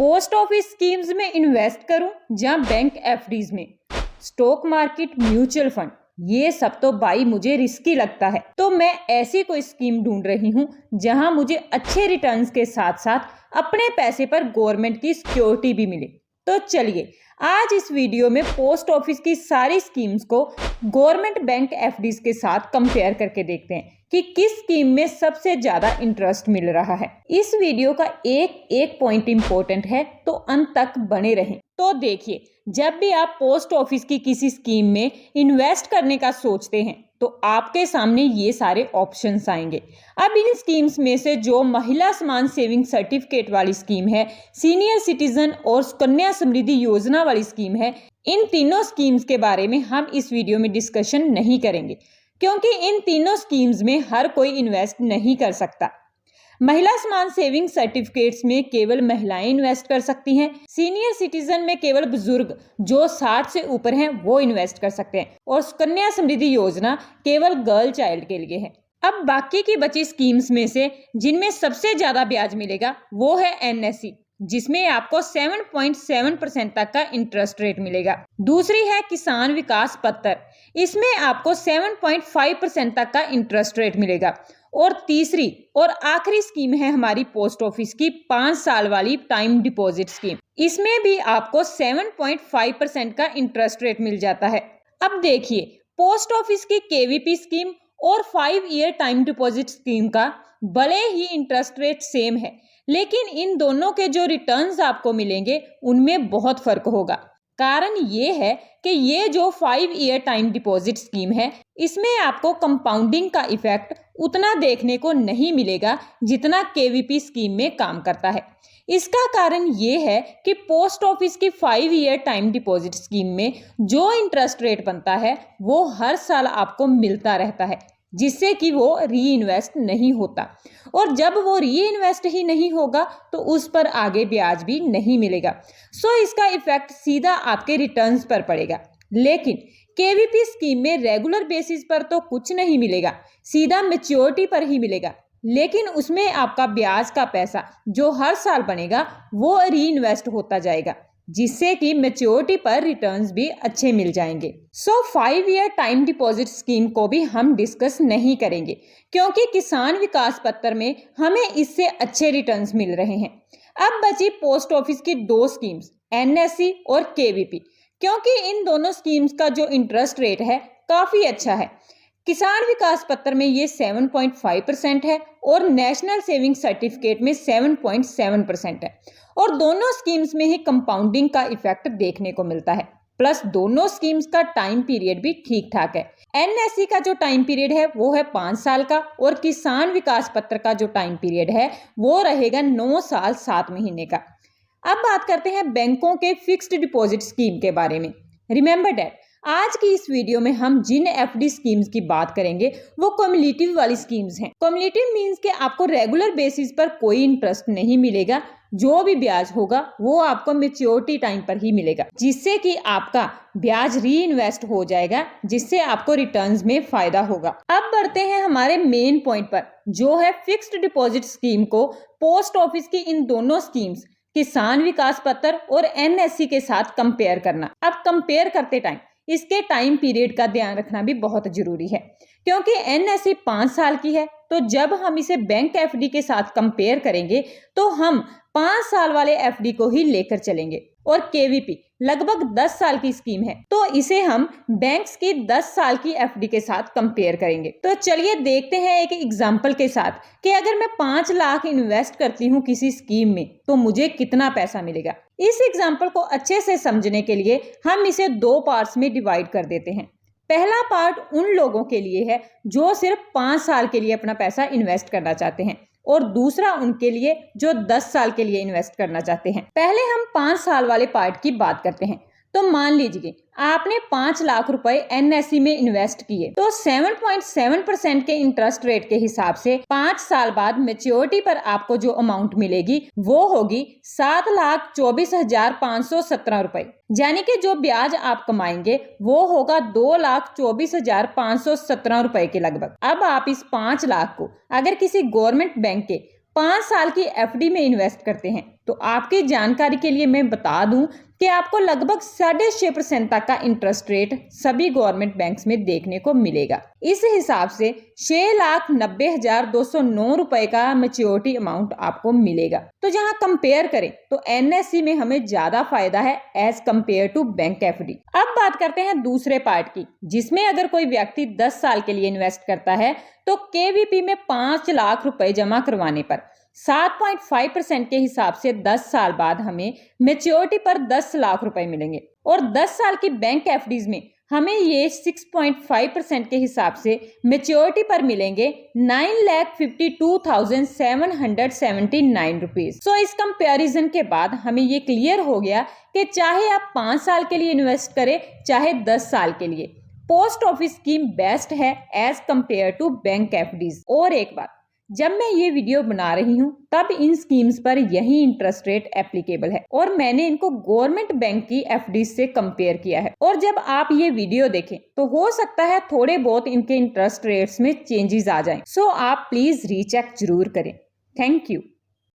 Post office schemes में invest करूं या बैंक एफडीज में, स्टॉक मार्केट, म्यूचुअल फंड, ये सब तो भाई मुझे रिस्की लगता है। तो मैं ऐसी कोई स्कीम ढूंढ रही हूं जहां मुझे अच्छे रिटर्न्स के साथ साथ अपने पैसे पर गवर्नमेंट की सिक्योरिटी भी मिले। तो चलिए आज इस वीडियो में पोस्ट ऑफिस की सारी स्कीम्स को गवर्नमेंट बैंक एफडीज के साथ कंपेयर करके देखते हैं कि किस स्कीम में सबसे ज्यादा इंटरेस्ट मिल रहा है। इस वीडियो का एक एक पॉइंट इंपॉर्टेंट है, तो अंत तक बने रहें। तो देखिए, जब भी आप पोस्ट ऑफिस की किसी स्कीम में इन्वेस्ट करने का सोचते हैं तो आपके सामने ये सारे ऑप्शंस आएंगे। अब इन स्कीम्स में से जो महिला समान सेविंग सर्टिफिकेट वाली स्कीम है, सीनियर सिटीजन और सुकन्या समृद्धि योजना वाली स्कीम है, इन तीनों स्कीम्स के बारे में हम इस वीडियो में डिस्कशन नहीं करेंगे, क्योंकि इन तीनों स्कीम्स में हर कोई इन्वेस्ट नहीं कर सकता। महिला समान सेविंग सर्टिफिकेट्स में केवल महिलाएं इन्वेस्ट कर सकती हैं। सीनियर सिटीजन में केवल बुजुर्ग जो 60 से ऊपर हैं वो इन्वेस्ट कर सकते हैं, और सुकन्या समृद्धि योजना केवल गर्ल चाइल्ड के लिए है। अब बाकी की बची स्कीम्स में से जिनमें सबसे ज्यादा ब्याज मिलेगा वो है एनएससी, जिसमें आपको 7.7% तक का इंटरेस्ट रेट मिलेगा। दूसरी है किसान विकास पत्र, इसमें आपको 7.5% तक का इंटरेस्ट रेट मिलेगा। और तीसरी और आखिरी स्कीम है हमारी पोस्ट ऑफिस की 5 साल वाली टाइम डिपॉजिट स्कीम, इसमें भी आपको 7.5% का इंटरेस्ट रेट मिल जाता है। अब देखिए, पोस्ट ऑफिस की केवीपी स्कीम और 5 ईयर टाइम डिपॉजिट स्कीम का भले ही इंटरेस्ट रेट सेम है, लेकिन इन दोनों के जो रिटर्न्स आपको मिलेंगे उनमें बहुत फर्क होगा। कारण ये है कि ये जो 5 ईयर टाइम डिपॉजिट स्कीम है, इसमें आपको कंपाउंडिंग का इफेक्ट उतना देखने को नहीं मिलेगा जितना केवीपी स्कीम में काम करता है। इसका कारण ये है कि पोस्ट ऑफिस की 5 ईयर टाइम डिपॉजिट स्कीम में जो इंटरेस्ट रेट बनता है वो हर साल आपको मिलता रहता है, जिससे कि वो री इन्वेस्ट नहीं होता, और जब वो री इन्वेस्ट ही नहीं होगा तो उस पर आगे ब्याज भी नहीं मिलेगा। सो इसका इफेक्ट सीधा आपके रिटर्न्स पर पड़ेगा। लेकिन केवीपी स्कीम में रेगुलर बेसिस पर तो कुछ नहीं मिलेगा, सीधा मैच्योरिटी पर ही मिलेगा, लेकिन उसमें आपका ब्याज का पैसा जो हर साल बनेगा वो री इन्वेस्ट होता जाएगा, जिससे कि मैच्योरिटी पर रिटर्न्स भी अच्छे मिल जाएंगे। सो 5 ईयर टाइम डिपॉजिट स्कीम को भी हम डिस्कस नहीं करेंगे, क्योंकि किसान विकास पत्र में हमें इससे अच्छे रिटर्न्स मिल रहे हैं। अब बची पोस्ट ऑफिस की 2 स्कीम्स, एनएससी और केवीपी, क्योंकि इन दोनों स्कीम्स का जो इंटरेस्ट रेट है काफी अच्छा है। किसान विकास पत्र में ये 7.5% है और नेशनल सेविंग सर्टिफिकेट में 7.7% है, और दोनों स्कीम्स में ही कंपाउंडिंग का इफेक्ट देखने को मिलता है। प्लस दोनों स्कीम्स का टाइम पीरियड भी ठीक ठाक है। एनएससी का जो टाइम पीरियड है वो है 5 साल का, और किसान विकास पत्र का जो टाइम पीरियड है वो रहेगा 9 साल 7 महीने का। अब बात करते हैं बैंकों के फिक्स्ड डिपॉजिट स्कीम के बारे में। रिमेंबर दैट आज की इस वीडियो में हम जिन एफडी स्कीम्स की बात करेंगे वो कम्युलेटिव वाली स्कीम्स हैं। कम्युलेटिव मींस कि आपको रेगुलर बेसिस पर कोई इंटरेस्ट नहीं मिलेगा, जो भी ब्याज होगा वो आपको मैच्योरिटी टाइम पर ही मिलेगा, जिससे कि आपका ब्याज री इन्वेस्ट हो जाएगा, जिससे आपको रिटर्न्स में फायदा होगा। अब बढ़ते हैं हमारे मेन पॉइंट पर, जो है फिक्स्ड डिपॉजिट स्कीम को पोस्ट ऑफिस की इन दोनों स्कीम्स किसान विकास पत्र और एनएससी के साथ कंपेयर करना। अब कंपेयर करते टाइम इसके टाइम पीरियड का ध्यान रखना भी बहुत जरूरी है, क्योंकि एनएससी 5 साल की है, तो जब हम इसे बैंक एफडी के साथ कंपेयर करेंगे तो हम 5 साल वाले एफडी को ही लेकर चलेंगे, और केवीपी लगभग 10 साल की स्कीम है, तो इसे हम बैंक्स की 10 साल की एफडी के साथ कंपेयर करेंगे। तो चलिए देखते हैं एक एग्जांपल के साथ कि अगर मैं 5 लाख इन्वेस्ट करती हूँ किसी स्कीम में तो मुझे कितना पैसा मिलेगा। इस एग्जांपल को अच्छे से समझने के लिए हम इसे 2 पार्ट्स में डिवाइड कर देते हैं। पहला पार्ट उन लोगों के लिए है जो सिर्फ 5 साल के लिए अपना पैसा इन्वेस्ट करना चाहते हैं, और दूसरा उनके लिए जो 10 साल के लिए इन्वेस्ट करना चाहते हैं। पहले हम 5 साल वाले पार्ट की बात करते हैं। तो मान लीजिए आपने 5 लाख रुपए एनएससी में इन्वेस्ट किए, तो 7.7% के इंटरेस्ट रेट के हिसाब से 5 साल बाद मैच्योरिटी पर आपको जो अमाउंट मिलेगी वो होगी 7,24,517 रुपए, यानी कि जो ब्याज आप कमाएंगे वो होगा 2,24,517 रुपए के लगभग। अब आप इस 5 लाख को अगर किसी गवर्नमेंट बैंक के 5 साल की एफडी में इन्वेस्ट करते हैं तो आपकी जानकारी के लिए मैं बता दूं कि आपको लगभग 6.5% तक का इंटरेस्ट रेट सभी गवर्नमेंट बैंक्स में देखने को मिलेगा। इस हिसाब से 6,90,209 रुपए का मैच्योरिटी अमाउंट आपको मिलेगा। तो जहां कंपेयर करें तो एनएससी में हमें ज्यादा फायदा है as compare to bank FD. अब बात करते हैं दूसरे पार्ट की, जिसमें अगर कोई व्यक्ति 10 साल के लिए इन्वेस्ट करता है तो केवीपी में 5 लाख रुपए जमा करवाने पर 7.5% के हिसाब से 10 साल बाद हमें मैच्योरिटी पर 10 लाख रुपए मिलेंगे और 10 साल की बैंक एफडीज में हमें ये 6.5% के हिसाब से मैच्योरिटी पर मिलेंगे 9,52,779 रुपीज। सो इस कंपैरिजन के बाद हमें ये क्लियर हो गया कि चाहे आप 5 साल के लिए इन्वेस्ट करें चाहे 10 साल के लिए, पोस्ट ऑफिस स्कीम बेस्ट है as compare to bank FDs. और एक बात, जब मैं ये वीडियो बना रही हूँ तब इन स्कीम्स पर यही इंटरेस्ट रेट एप्लीकेबल है और मैंने इनको गवर्नमेंट बैंक की एफडी से कंपेयर किया है। और जब आप ये वीडियो देखें तो हो सकता है थोड़े बहुत इनके इंटरेस्ट रेट्स में चेंजेस आ जाएं। सो आप प्लीज रीचेक जरूर करें। Thank you.